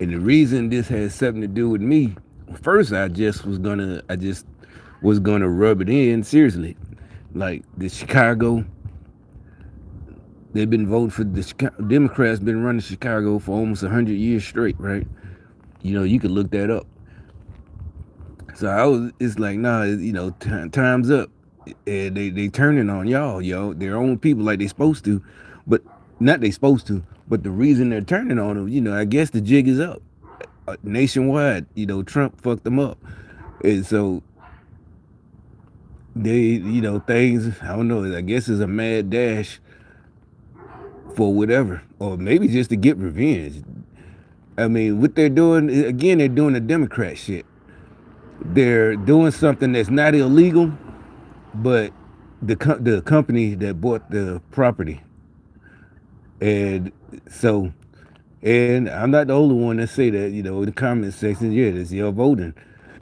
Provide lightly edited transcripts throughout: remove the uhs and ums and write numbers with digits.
And the reason this has something to do with me, first I just was gonna rub it in seriously. Like the Chicago, they've been voting for the Democrats been running Chicago for almost 100 years straight, right? You could look that up. So it's like, nah, time's up, and they turning on y'all, their own people like they supposed to, but not they supposed to, but the reason they're turning on them, I guess the jig is up, nationwide. Trump fucked them up, and so they, things. I don't know. I guess it's a mad dash for whatever, or maybe just to get revenge. I mean, what they're doing again, they're doing the Democrat shit. They're doing something that's not illegal, but the company that bought the property, and so, and I'm not the only one that say that. In the comment section, yeah, this y'all voting,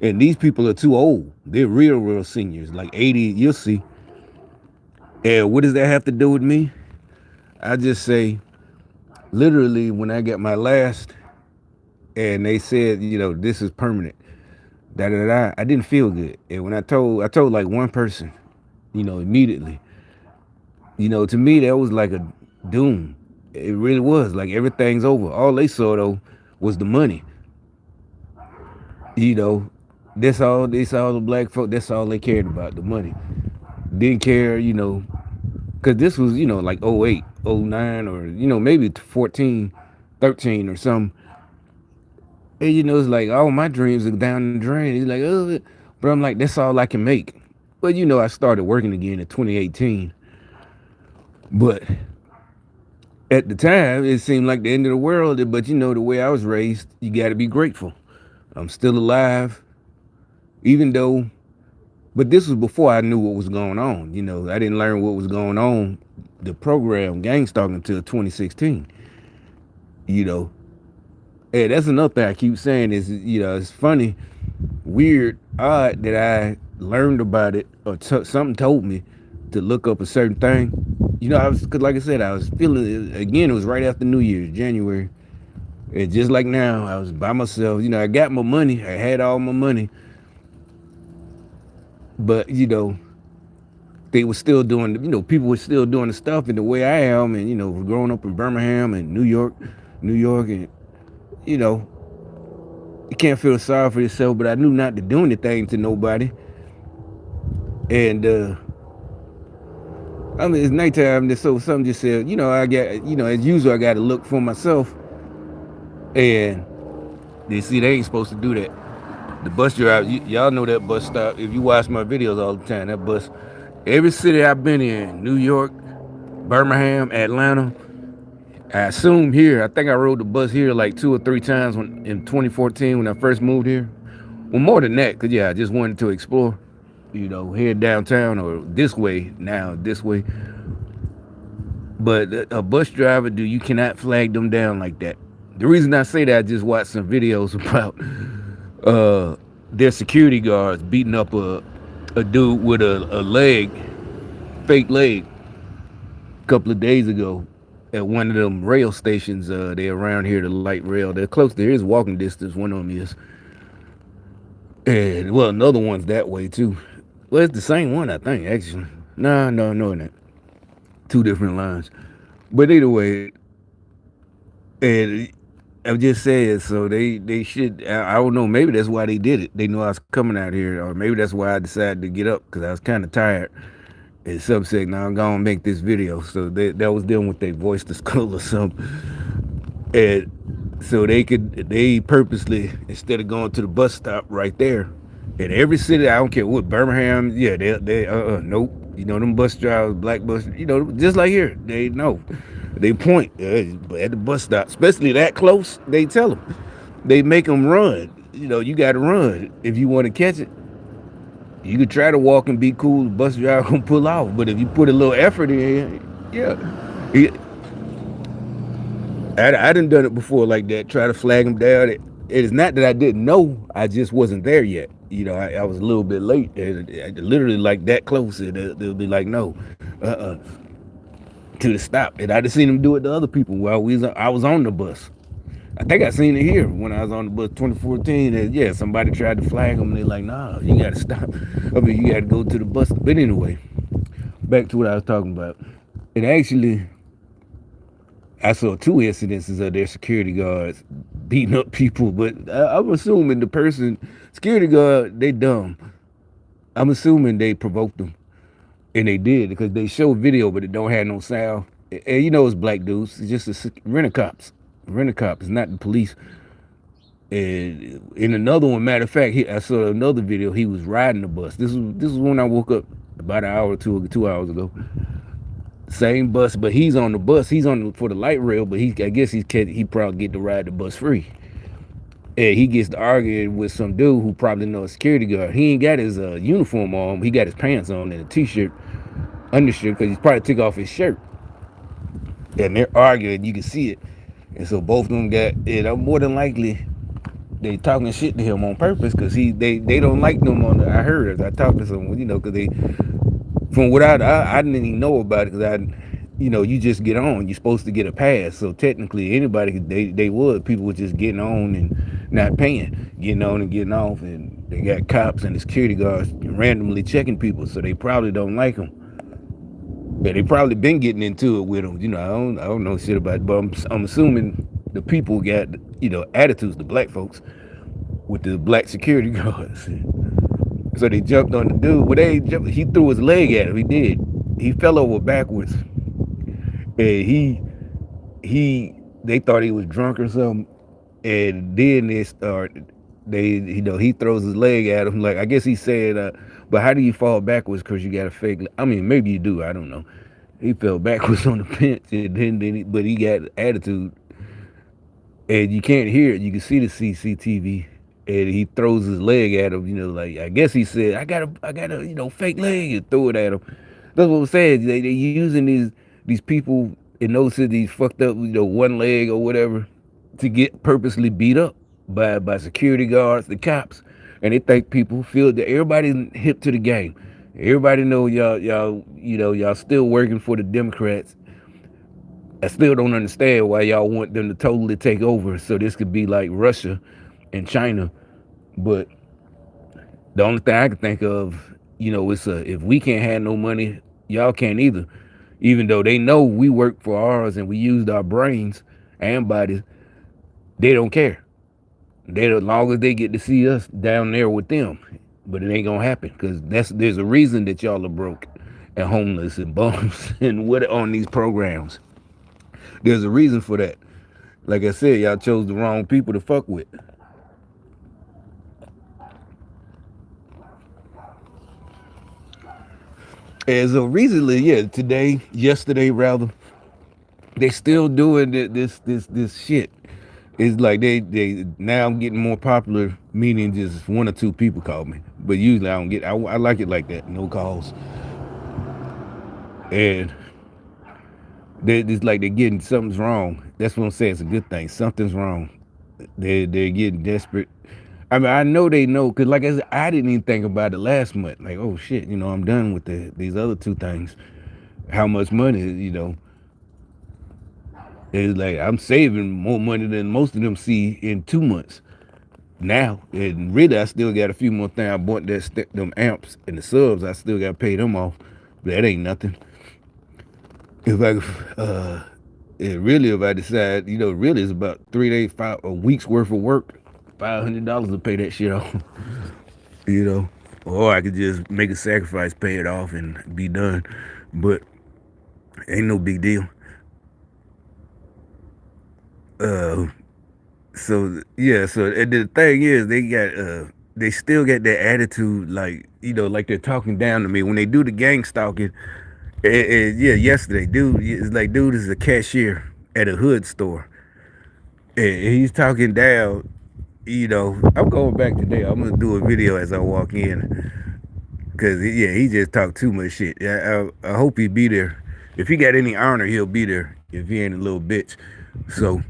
and these people are too old. They're real seniors, like 80. You'll see. And what does that have to do with me? I just say, literally, when I got my last, and they said, this is permanent. Da da da. I didn't feel good, and when I told like one person, immediately. To me that was like a doom. It really was like everything's over. All they saw though was the money. You know, that's all they saw the black folk. That's all they cared about, the money. Didn't care, because this was, like '08, '09, or, maybe 14, 13 or something. And, it's like all my dreams are down the drain. He's like, oh, but I'm like, that's all I can make. But, I started working again in 2018. But at the time, it seemed like the end of the world. But, the way I was raised, you got to be grateful. I'm still alive, even though, but this was before I knew what was going on. I didn't learn what was going on, the program, gang stalking, until 2016. You know, and that's another thing I keep saying is, it's funny, weird, odd that I learned about it, or something told me to look up a certain thing. Cause like I said, I was feeling it again. It was right after New Year's, January, and just like now, I was by myself. I got my money. I had all my money, but they were still doing. People were still doing the stuff in the way I am, and growing up in Birmingham and New York, and you know, you can't feel sorry for yourself. But I knew not to do anything to nobody, and I mean, it's nighttime, so something just said, I got, as usual, I got to look for myself, and they see they ain't supposed to do that. The bus driver, y'all know that bus stop. If you watch my videos all the time, that bus, every city I've been in, New York, Birmingham, Atlanta, I assume here, I think I rode the bus here like 2 or 3 times in 2014 when I first moved here. Well, more than that, because, I just wanted to explore, head downtown or this way now, this way. But a bus driver, dude, you cannot flag them down like that. The reason I say that, I just watched some videos about their security guards beating up a dude with a leg, fake leg, a couple of days ago at one of them rail stations. They're around here, the light rail. They're close to his walking distance. One of them is, and well, another one's that way too. Well, it's the same one, I think, actually. No, not. Two different lines. But either way, and I'm just saying, so they should. I don't know. Maybe that's why they did it. They knew I was coming out here, or maybe that's why I decided to get up, because I was kind of tired. And some said, "Now I'm gonna make this video." So that was them with their voice to skull or something. And so they purposely, instead of going to the bus stop right there, in every city, I don't care what, Birmingham, yeah, they nope. Them bus drivers, black bus, just like here, they know. They point at the bus stop, especially that close. They tell them, they make them run. You got to run if you want to catch it. You could try to walk and be cool. The bus driver gonna pull off, but if you put a little effort in, yeah. I done it before like that. Try to flag them down. It is not that I didn't know. I just wasn't there yet. I was a little bit late. Literally like that close. They'll be like, no, to the stop. And I just seen them do it to other people while I was on the bus. I think I seen it here when I was on the bus 2014. That yeah, somebody tried to flag them. They're like, nah, you gotta stop. I mean, you gotta go to the bus. But anyway, back to what I was talking about. And actually, I saw two incidences of their security guards beating up people. But I'm assuming the person, security guard, they dumb. I'm assuming they provoked them, and they did because they show video, but it don't have no sound. And you know it's black dudes. It's just the rent a cops. Rent a cop. It's not the police. And in another one, matter of fact, I saw another video. He was riding the bus. This was when I woke up about an hour or 2 hours ago. Same bus, but he's on the bus. He's on for the light rail, but I guess he probably get to ride the bus free. And he gets to arguing with some dude who probably know a security guard. He ain't got his uniform on. He got his pants on and a t-shirt, undershirt, because he probably took off his shirt. And they're arguing. You can see it. And so both of them got it. More than likely they talking shit to him on purpose because they don't like them on the. I heard I talked to someone, because they from what I didn't even know about it because you just get on. You're supposed to get a pass, so technically anybody people were just getting on and not paying, getting on and getting off, and they got cops and the security guards randomly checking people, so they probably don't like them. But they probably been getting into it with them. I don't know shit about it, but I'm assuming the people got attitudes, the black folks with the black security guards. So they jumped on the dude. He threw his leg at him. He did. He fell over backwards, and they thought he was drunk or something. And then they started. He throws his leg at him. Like I guess he said, "But how do you fall backwards? Because you got a fake." I mean, maybe you do. I don't know. He fell backwards on the bench, and but he got attitude, and you can't hear it. You can see the CCTV, and he throws his leg at him. Like I guess he said, I got a fake leg," and threw it at him. That's what I'm saying. They using these people in those cities fucked up, one leg or whatever, to get purposely beat up by security guards, the cops, and they think people feel that everybody's hip to the game. Everybody know y'all still working for the Democrats. I still don't understand why y'all want them to totally take over. So this could be like Russia and China. But the only thing I can think of, it's if we can't have no money, y'all can't either. Even though they know we work for ours and we used our brains and bodies, they don't care. As long as they get to see us down there with them. But it ain't gonna happen because there's a reason that y'all are broke and homeless and bums and what on these programs. There's a reason for that. Like I said, y'all chose the wrong people to fuck with. And so recently, yesterday rather, they still doing this shit. It's like they now I'm getting more popular, meaning just one or two people call me. But usually I don't get. I like it like that, no calls. And it's like they're getting something's wrong. That's what I'm saying. It's a good thing. Something's wrong. They're getting desperate. I mean, I know they know because, like I said, I didn't even think about it last month. Like, oh shit, I'm done with these other two things. How much money, it's like I'm saving more money than most of them see in 2 months now. And really, I still got a few more things. I bought them amps and the subs. I still got to pay them off. But that ain't nothing. If I, really, if I decide, really it's about 3 days, a week's worth of work, $500 to pay that shit off. you know, or I could just make a sacrifice, pay it off, and be done. But ain't no big deal. Uh, so and the thing is, they still got that attitude, like they're talking down to me when they do the gang stalking. Yeah, yesterday, dude is a cashier at a hood store, and he's talking down. I'm going back today. I'm gonna do a video as I walk in, cause he just talked too much shit. I hope he be there. If he got any honor, he'll be there. If he ain't a little bitch, so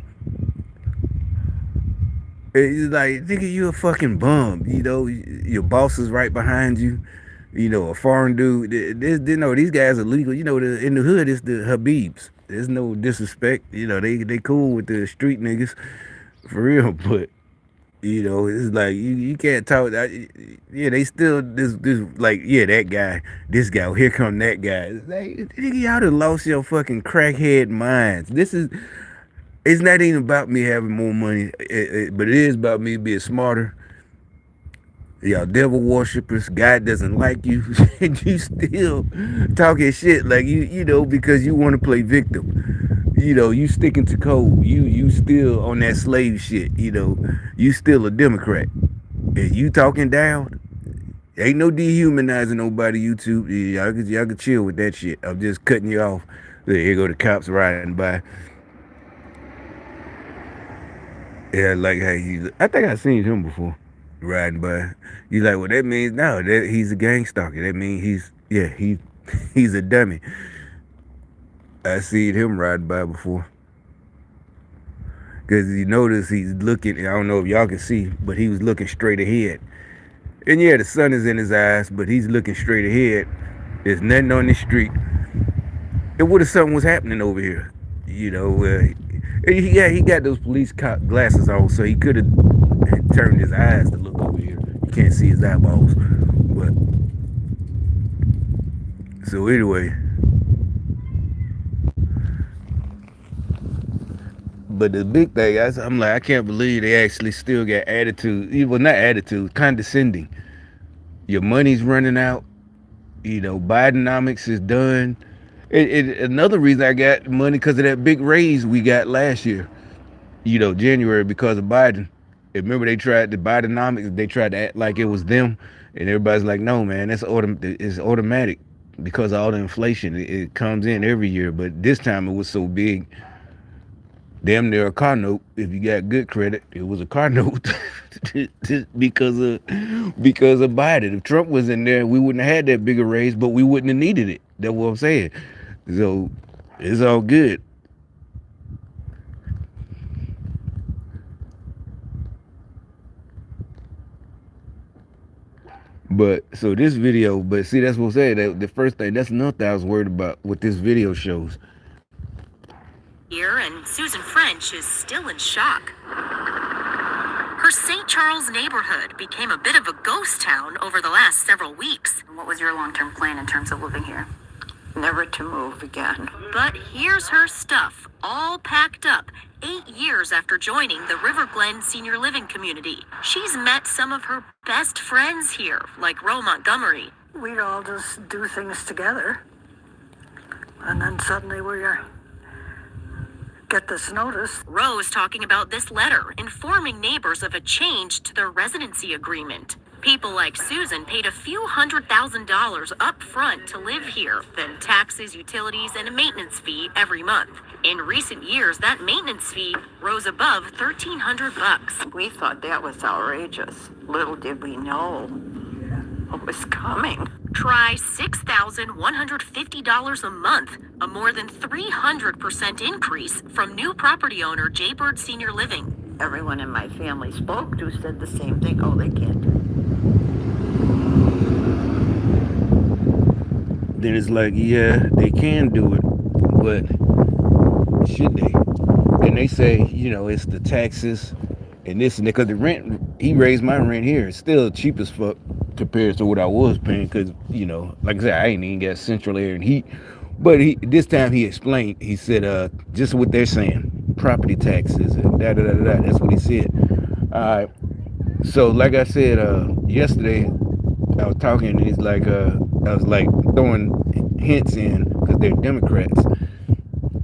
it's like, nigga, you a fucking bum. Your boss is right behind you. A foreign dude. These guys are legal. In the hood, it's the Habibs. There's no disrespect. They cool with the street niggas. for real. But it's like you can't talk. Yeah, they still this like yeah that guy, this guy. Here come that guy. It's like nigga, y'all done lost your fucking crackhead minds. This is it's not even about me having more money, but it is about me being smarter. Y'all devil worshippers. God doesn't like you, and you still talking shit like because you want to play victim. You sticking to code. You still on that slave shit. You still a Democrat. And you talking down. Ain't no dehumanizing nobody. YouTube. Y'all can chill with that shit. I'm just cutting you off. Here go the cops riding by. Yeah, like hey, I think I seen him before riding by. You like, well, that means no, that he's a gang stalker. That means he's a dummy. I seen him riding by before. Cause you notice he's looking. I don't know if y'all can see, but he was looking straight ahead. And yeah, the sun is in his eyes, but he's looking straight ahead. There's nothing on the street. And what if something was happening over here? He got those police cop glasses on, so he could have turned his eyes to look over here. You can't see his eyeballs. But so anyway, but the big thing, I'm like, I can't believe they actually still got attitude. Well, not attitude, condescending. Your money's running out. Bidenomics is done. Another reason I got money because of that big raise we got last year. January because of Biden. And remember they tried the Bidenomics. They tried to act like it was them, and everybody's like, "No, man, it's automatic because of all the inflation. It comes in every year, but this time it was so big, damn near a car note. If you got good credit, it was a car note because of Biden. If Trump was in there, we wouldn't have had that bigger raise, but we wouldn't have needed it. That's what I'm saying. So it's all good. But so this video, but see, that's what I'm saying. That the first thing, that's another thing I was worried about what this video shows. Here, and Susan French is still in shock. Her St. Charles neighborhood became a bit of a ghost town over the last several weeks. What was your long-term plan in terms of living here? Never to move again. But here's her stuff, all packed up, 8 years after joining the River Glen Senior Living Community. She's met some of her best friends here, like Ro Montgomery. We'd all just do things together. And then suddenly we get this notice. Ro's talking about this letter, informing neighbors of a change to their residency agreement. People like Susan paid a few $100,000 up front to live here, then taxes, utilities, and a maintenance fee every month. In recent years, that maintenance fee rose above $1,300. We thought that was outrageous. Little did we know what was coming. Try $6,150 a month, a more than 300% increase from new property owner Jaybird Senior Living. Everyone in my family spoke to said the same thing. Oh, they can't do it. Then it's like, yeah, they can do it, but should they? And they say, it's the taxes and this and that. Because the rent, he raised my rent here. It's still cheap as fuck compared to what I was paying. Because, like I said, I ain't even got central air and heat. But this time he explained, he said, just what they're saying, property taxes and da-da-da-da. That's what he said. So like I said, yesterday, I was talking and he's like, I was like throwing hints in because they're Democrats.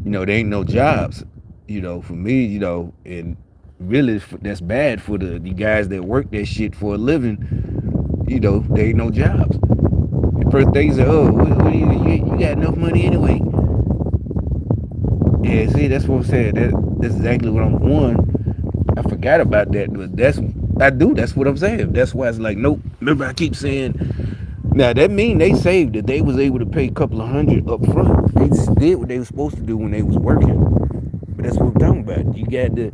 There ain't no jobs, for me, and really that's bad for the guys that work that shit for a living. There ain't no jobs. The first thing he said, oh, you got enough money anyway. Yeah, see, that's what I'm saying. That's exactly what I'm on. I forgot about that, but that's what I'm saying. That's why it's like, nope. Remember, I keep saying, now that mean they saved it. They was able to pay a couple of $100 up front. They did what they were supposed to do when they was working. But that's what I'm talking about. You got to,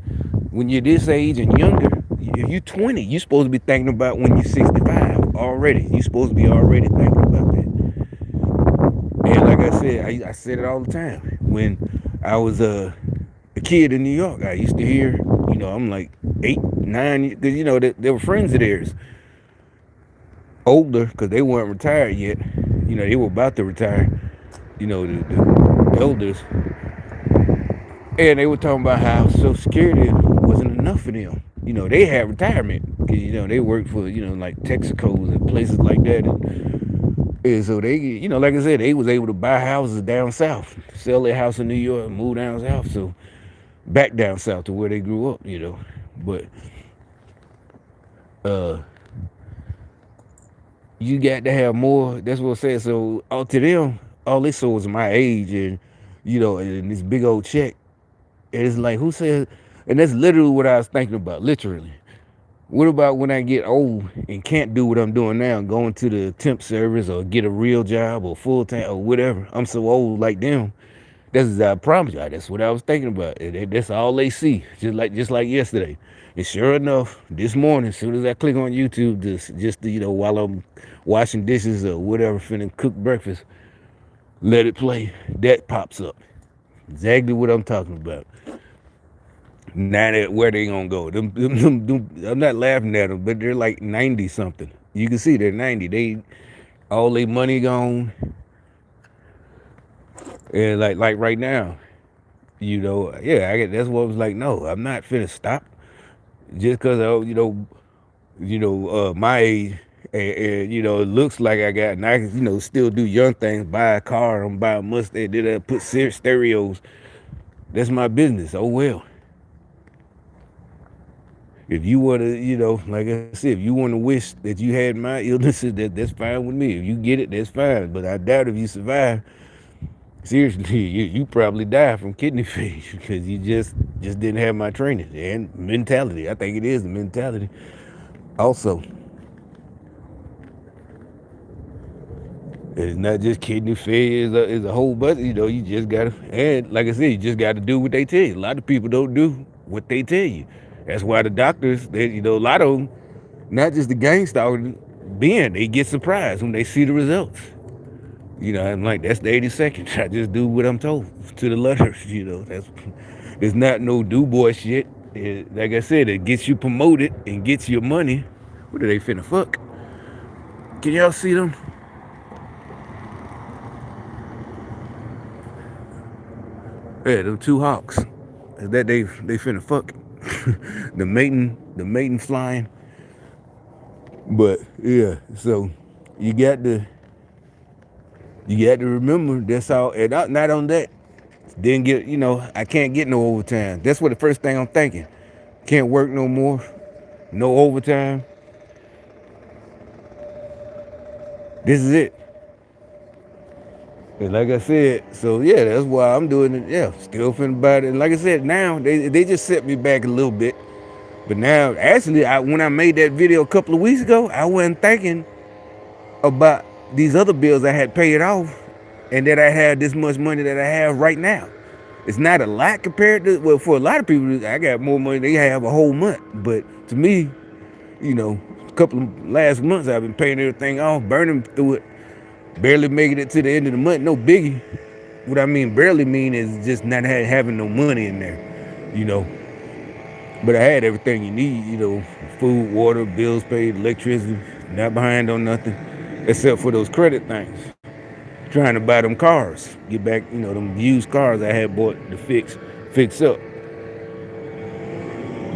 when you're this age and younger, if you're 20, you're supposed to be thinking about when you're 65 already. You're supposed to be already thinking about that. And like I said, I said it all the time. When I was a kid in New York, I used to hear, I'm like 8, 9, because they were friends of theirs, older, because they weren't retired yet. They were about to retire. The elders, and they were talking about how Social Security wasn't enough for them. They had retirement because they worked for like Texaco's and places like that, and so they like I said, they was able to buy houses down south, sell their house in New York, and move down south, so back down south to where they grew up. But uh, you got to have more. That's what I said. So all to them, all they saw was my age and and this big old check. And it's like, who said? And that's literally what I was thinking about. Literally, what about when I get old and can't do what I'm doing now, going to the temp service or get a real job or full time or whatever? I'm so old like them. That's I promise you. That's what I was thinking about. That's all they see, just like yesterday. And sure enough, this morning, as soon as I click on YouTube, just while I'm washing dishes or whatever, finna cook breakfast, let it play. That pops up. Exactly what I'm talking about. Now that where they gonna go? I'm not laughing at them, but they're like 90 something. You can see they're 90. They all their money gone, and like right now, yeah, I get. That's what I was like. No, I'm not finna stop just because my age, and it looks like I got, and I can still do young things. Buy a car, I'm buy a Mustang. Did I put stereos? That's my business. Oh well. If you want to, like I said, if you want to wish that you had my illnesses, that's fine with me. If you get it, that's fine. But I doubt if you survive. Seriously, you probably die from kidney failure because you just didn't have my training and mentality. I think it is the mentality. Also, it's not just kidney failure. It's a whole bunch. You just gotta, and like I said, you just gotta do what they tell you. A lot of people don't do what they tell you. That's why the doctors, a lot of them, not just the gangsters, they get surprised when they see the results. I'm like, that's the 80 seconds. I just do what I'm told to the letters. It's not no do boy shit. Like I said, it gets you promoted and gets your money. What are they finna fuck? Can y'all see them? Yeah, them two hawks. Is that they finna fuck? the mating flying. But yeah, so you got to remember that's all. And not on that, didn't get I can't get no overtime. That's what the first thing I'm thinking. Can't work no more, no overtime. This is it. And like I said, so yeah, that's why I'm doing it. Yeah, still finna buy it. And like I said, now they just set me back a little bit. But now, actually, when I made that video a couple of weeks ago, I wasn't thinking about these other bills I had paid off and that I had this much money that I have right now. It's not a lot compared to, well, for a lot of people, I got more money they have a whole month. But to me, a couple of last months I've been paying everything off, burning through it, barely making it to the end of the month. No biggie. What I mean barely mean is just not having no money in there. But I had everything you need, food, water, bills paid, electricity, not behind on nothing, except for those credit things. Trying to buy them cars, get back, them used cars I had bought to fix up.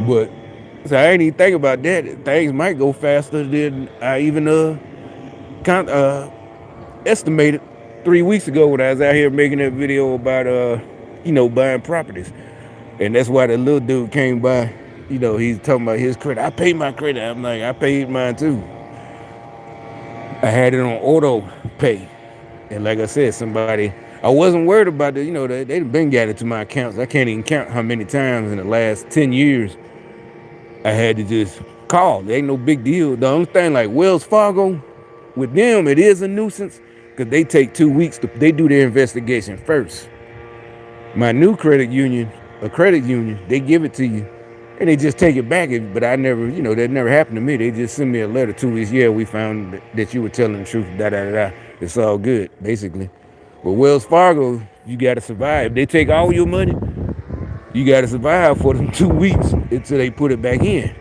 But so I ain't even think about that. Things might go faster than I even estimated 3 weeks ago when I was out here making that video about buying properties. And that's why the little dude came by. He's talking about his credit. I paid my credit. I'm like, I paid mine too. I had it on auto pay. And like I said, I wasn't worried about it. They've been got it to my accounts. I can't even count how many times in the last 10 years I had to just call. It ain't no big deal. The only thing like Wells Fargo, with them, it is a nuisance because they take 2 weeks. They do their investigation first. My new credit union, they give it to you and they just take it back. But I never, that never happened to me. They just send me a letter 2 weeks. Yeah, we found that you were telling the truth. It's all good, basically. But Wells Fargo, you got to survive. They take all your money. You got to survive for them 2 weeks until they put it back in.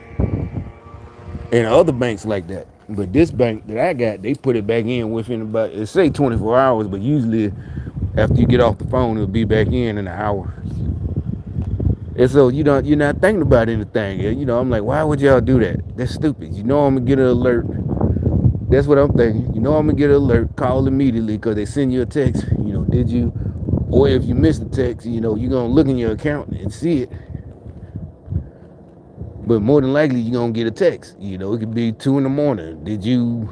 And other banks like that. But this bank that I got, they put it back in within about, it say 24 hours, but usually after you get off the phone, it'll be back in an hour. And so you're not thinking about anything. I'm like, why would y'all do that? That's stupid. I'm gonna get an alert. That's what I'm thinking. I'm gonna get an alert. Call immediately because they send you a text. Did you? Or if you miss the text, you're gonna look in your account and see it. But more than likely, you're gonna get a text. It could be 2 in the morning. Did you,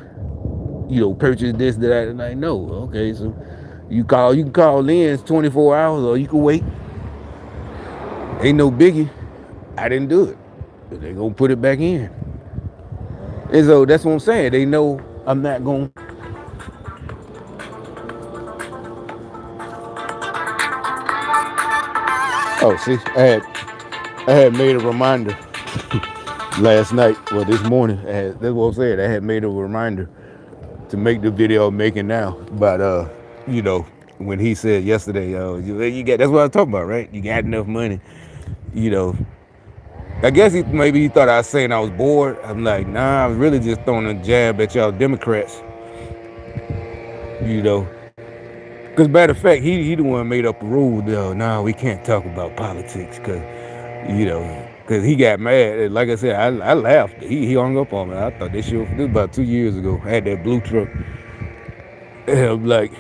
purchase this, that, and I know. Okay, so you can call in. It's 24 hours, or you can wait. Ain't no biggie. I didn't do it. They gonna put it back in. And so that's what I'm saying. They know I'm not gonna. Oh, see, I had made a reminder last night. Well, this morning. That's what I'm saying. I had made a reminder to make the video I'm making now. But you know, when he said yesterday, you got, that's what I'm talking about, right? You got enough money, you know. I guess maybe he thought I was saying I was bored. I'm like, nah, I was really just throwing a jab at y'all Democrats, you know. Because matter of fact, he the one made up a rule though. Nah, we can't talk about politics because, because he got mad. And like I said, I laughed. He hung up on me. I thought this shit, this was about 2 years ago. I had that blue truck. And I'm like,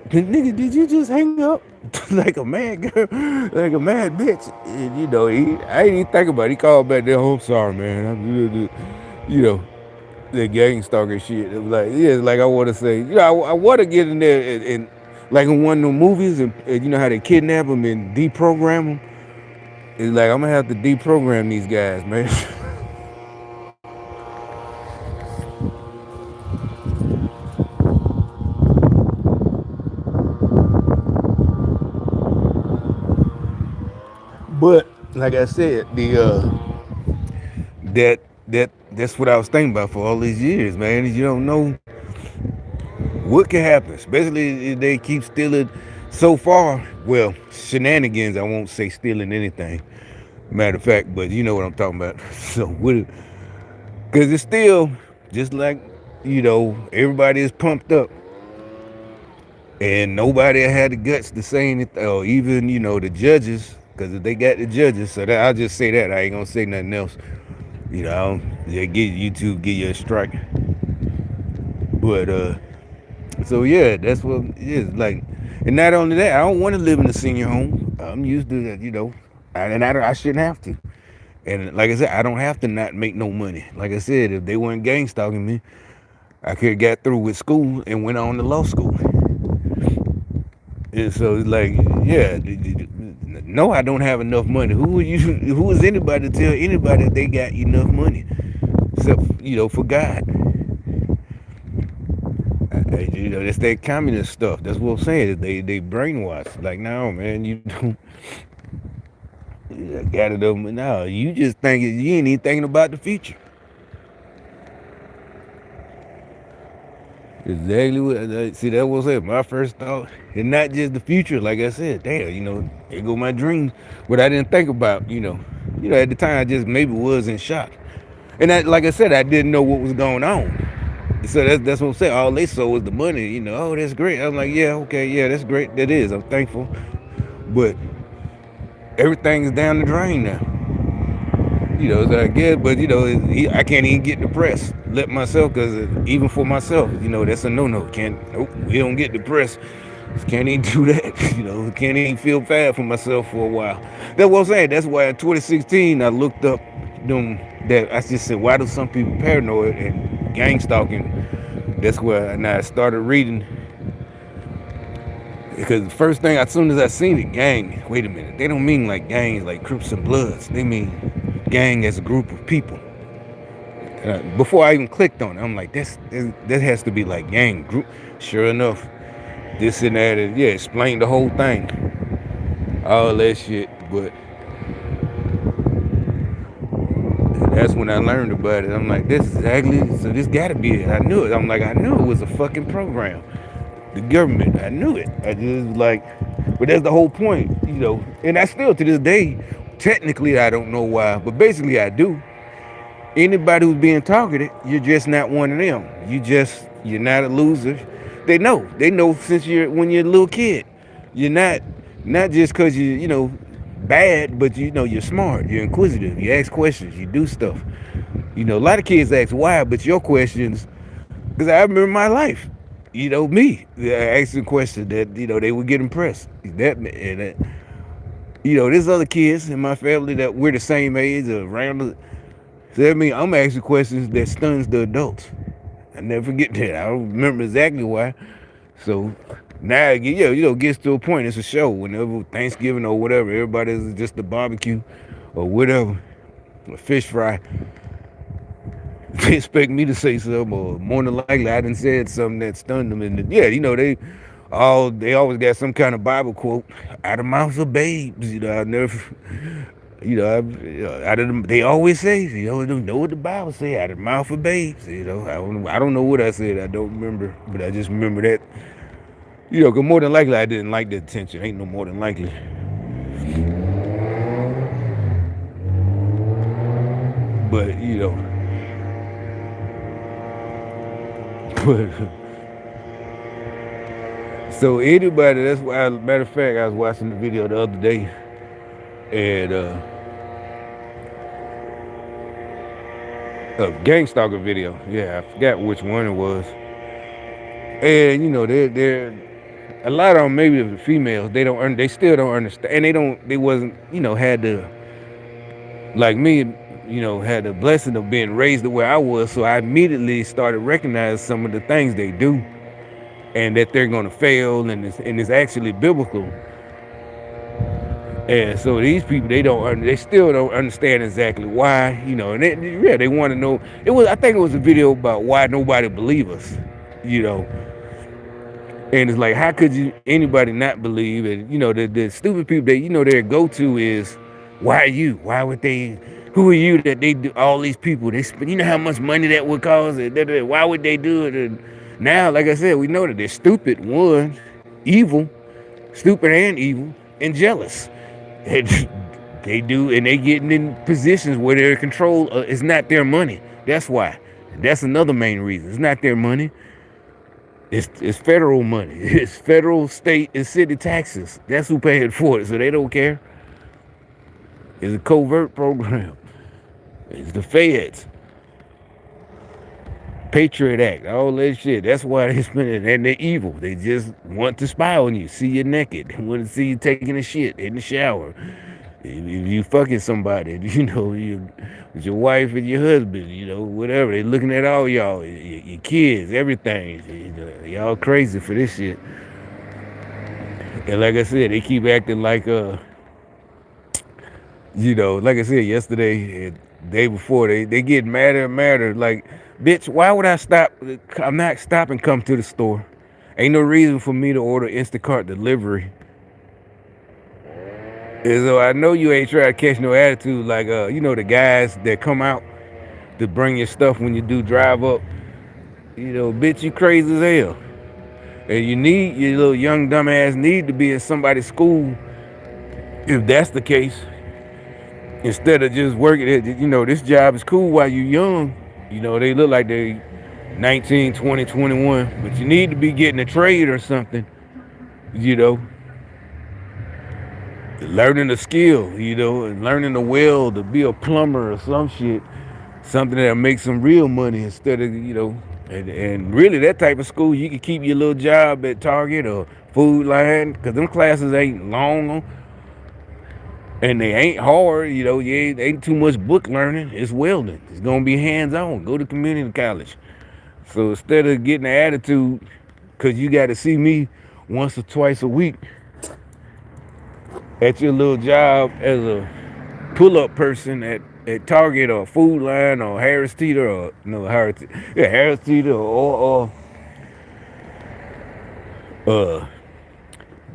nigga, did you just hang up like a mad girl, like a mad bitch? And I didn't even think about it. He called back there. Oh, I'm sorry, man. You know, the gang stalker shit. It was like, yeah, it's like I want to say, I want to get in there and like in one of the movies, and you know how they kidnap them and deprogram them. It's like I'm gonna have to deprogram these guys, man. But like I said, that's what I was thinking about for all these years, man. You don't know what can happen, especially if they keep stealing. So far, well, shenanigans. I won't say stealing anything. Matter of fact, but you know what I'm talking about. So because it's still just like everybody is pumped up, and nobody had the guts to say anything, or even the judges, because if they got the judges, so that I'll just say that I ain't gonna say nothing else. They get YouTube give you a strike, but so yeah, that's what it is like. And not only that, I don't want to live in a senior home. I'm used to that, and I shouldn't have to. And like I said, I don't have to not make no money. Like I said, if they weren't gang stalking me, I could have got through with school and went on to law school. And so it's like, yeah, no, I don't have enough money. Who are you? Who is anybody to tell anybody they got enough money? Except for God. That's that communist stuff. That's what I'm saying. They brainwashed. Like, no, man, you don't. You got it over. No, you just thinking. You ain't even thinking about the future. Exactly what. See, that was it. My first thought, and not just the future. Like I said, damn, there go my dreams. But I didn't think about, at the time I just maybe was in shock. And like I said, I didn't know what was going on. So that's what I'm saying. All they saw was the money. Oh, that's great. I'm like, yeah, okay, yeah, that's great. That is. I'm thankful. But everything is down the drain now. So I guess, but I can't even get depressed. Let myself, because even for myself, that's a no-no. Nope, we don't get depressed. Can't even do that. Can't even feel bad for myself for a while. That's what I'm saying. That's why in 2016 I looked up them that I just said, why do some people paranoid and gang stalking? That's where I started reading. Because the first thing, as soon as I seen it, gang, wait a minute, they don't mean like gangs like Crips and Bloods. They mean gang as a group of people. Before I even clicked on it, I'm like, that has to be like gang group. Sure enough, this and that, and yeah, explain the whole thing, all that shit. But that's when I learned about it. I'm like, this is exactly, so this gotta be it. I knew it. I'm like, I knew it was a fucking program. The government, I knew it. I just like, But that's the whole point, you know. And I still to this day, technically I don't know why, but basically I do. Anybody who's being targeted, you're just not one of them. You're not a loser. They know since when you're a little kid. You're not just because you know bad, but you know you're smart, you're inquisitive, you ask questions, you do stuff. You know, a lot of kids ask why, but your questions, because I remember my life. You know, me asking questions that you know they would get impressed. You know, there's other kids in my family that we're the same age, around. So that means I'm asking questions that stuns the adults. I never forget that. I don't remember exactly why. So now, yeah, you know, gets to a point. It's a show. Whenever Thanksgiving or whatever, everybody's just a barbecue or whatever, a fish fry. They expect me to say something, or more than likely, I done said something that stunned them. And yeah, you know, they always got some kind of Bible quote out of mouths of babes. You know, I never. You know, they always say, you know what the Bible say, out of the mouth of babes. You know, I don't know what I said. I don't remember, but I just remember that. You know, because more than likely I didn't like the attention. Ain't no more than likely. But you know, but so anybody. That's why. Matter of fact, I was watching the video the other day, and a gang stalker video. Yeah, I forgot which one it was. And you know, they're a lot of them, maybe the females, they still don't understand, and they wasn't, you know, had the, like me, you know, had the blessing of being raised the way I was, so I immediately started recognizing some of the things they do, and that they're gonna fail, and it's actually biblical. And so these people, they still don't understand exactly why, you know, and they want to know. I think it was a video about why nobody believe us, you know. And it's like, how could anybody not believe? And you know, the stupid people that you know their go-to is, why you? Why would they? Who are you that they do all these people? They spend, you know how much money that would cost? Why would they do it? And now, like I said, we know that they're stupid, one, evil, stupid and evil, and jealous. And they do, and they getting in positions where their control is not their money. That's why. That's another main reason. It's not their money. It's federal money. It's federal, state, and city taxes. That's who paying for it, so they don't care. It's a covert program. It's the feds. Patriot Act, all that shit. That's why they spend it. And they're evil. They just want to spy on you, see you naked. They want to see you taking a shit in the shower. If you fucking somebody, you know, with your wife and your husband, you know, whatever. They looking at all y'all, your kids, everything. You know, y'all crazy for this shit. And like I said, they keep acting like, you know, like I said yesterday and day before, they get madder and madder. Like, bitch, why would I stop? I'm not stopping, come to the store. Ain't no reason for me to order Instacart delivery. And so I know you ain't trying to catch no attitude like, you know, the guys that come out to bring your stuff when you do drive up. You know, bitch, you crazy as hell. And your little young dumbass need to be in somebody's school if that's the case. Instead of just working it, you know, this job is cool while you're young. You know, they look like they 19, 20, 21, but you need to be getting a trade or something, you know. Learning a skill, you know, and learning to weld, to be a plumber or some shit. Something that'll make some real money instead of, you know, and really that type of school, you can keep your little job at Target or Food Line, because them classes ain't long and they ain't hard, you know, ain't too much book learning. It's welding. It's going to be hands-on. Go to community college. So instead of getting an attitude, because you got to see me once or twice a week at your little job as a pull-up person at Target or Food Line or Harris Teeter or Harris Teeter or the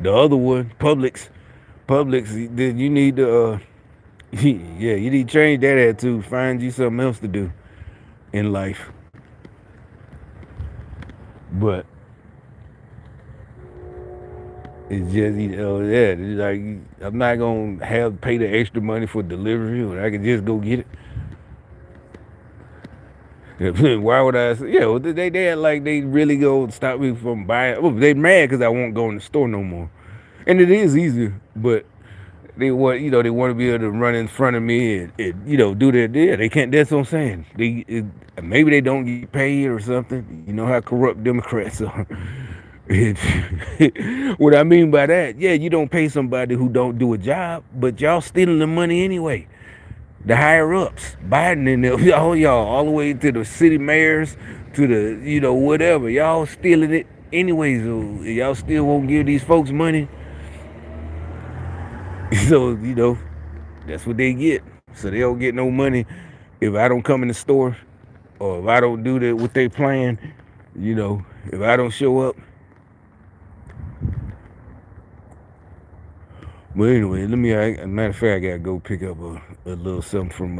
other one, Publix, then you need to yeah, you need to change that attitude. Find you something else to do in life. But It's just, yeah, it's like I'm not gonna have pay the extra money for delivery, or I can just go get it. Why would I? They act like they really go stop me from buying. Oh, they mad because I won't go in the store no more, and it is easier, but they want to be able to run in front of me and do that. Yeah, they can't. That's what I'm saying. Maybe they don't get paid or something. You know how corrupt Democrats are. What I mean by that, yeah, you don't pay somebody who don't do a job, but y'all stealing the money anyway. The higher ups, Biden and them, all the way to the city mayors, to the whatever, y'all stealing it anyway. So y'all still won't give these folks money. So that's what they get. So they don't get no money if I don't come in the store, or if I don't do what they plan. If I don't show up. But anyway, matter of fact, I gotta go pick up a little something from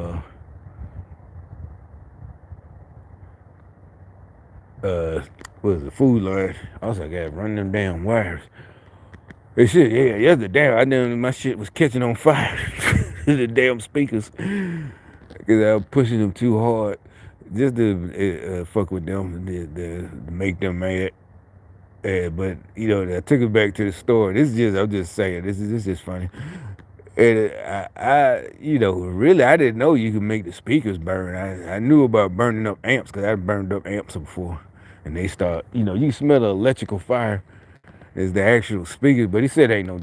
what is it, Food Line. Also, I gotta run them damn wires. They said, yeah, yesterday I knew my shit was catching on fire. The damn speakers, because I was pushing them too hard, just to fuck with them, to make them mad. But I took it back to the store. I'm just saying, this is just funny. And really, I didn't know you could make the speakers burn. I knew about burning up amps because I burned up amps before, and they start, you can smell the electrical fire as the actual speakers. But he said, ain't no,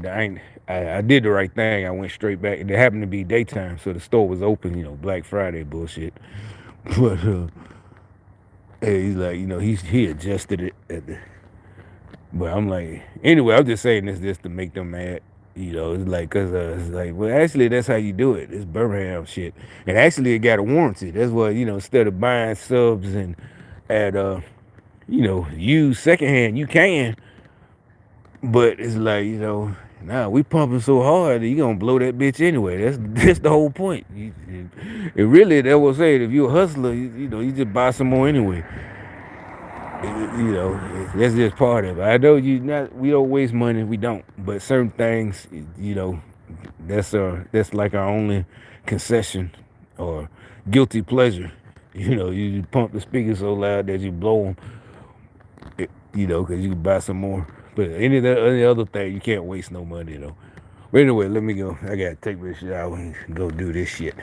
I did the right thing. I went straight back, and it happened to be daytime, so the store was open. Black Friday bullshit. But he's like, he adjusted it at the. But I'm like, anyway, I'm just saying this just to make them mad. It's like, because it's like, well, actually, that's how you do it. It's Birmingham shit. And actually, it got a warranty. That's what, instead of buying subs and at, used secondhand, you can. But it's like, nah, we pumping so hard that you going to blow that bitch anyway. That's the whole point. It really, that was saying, if you're a hustler, you just buy some more anyway. That's just part of it. I know we don't waste money, we don't, but certain things, that's like our only concession or guilty pleasure. You pump the speakers so loud that you blow them, because you can buy some more. But any other thing, you can't waste no money though. But anyway, let me go. I gotta take this shower and go do this shit.